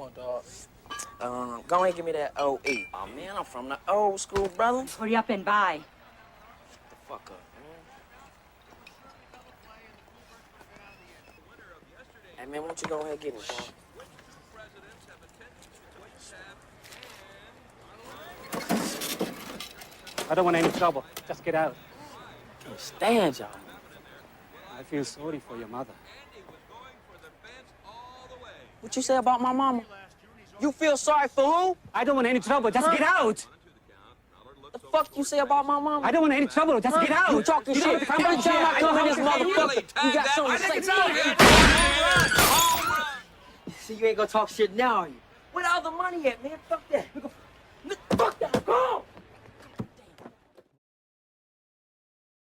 on, dog. Go ahead and give me that OE. Oh, man, I'm from the old school, brother. Hurry up and buy. The fuck up, man. Hey, man, why don't you go ahead and get it, Sean? I don't want any trouble. Just get out. I can't stand y'all. I feel sorry for your mother. What you say about my mama? You feel sorry for who? I don't want any trouble. Just get out. The fuck you say about my mama? I don't want any trouble. Just get out. You talking shit. Every time I come in this motherfucker, you got something to say. See, you ain't gonna talk shit now, are you? Where the other money at, man? Fuck that. We gonna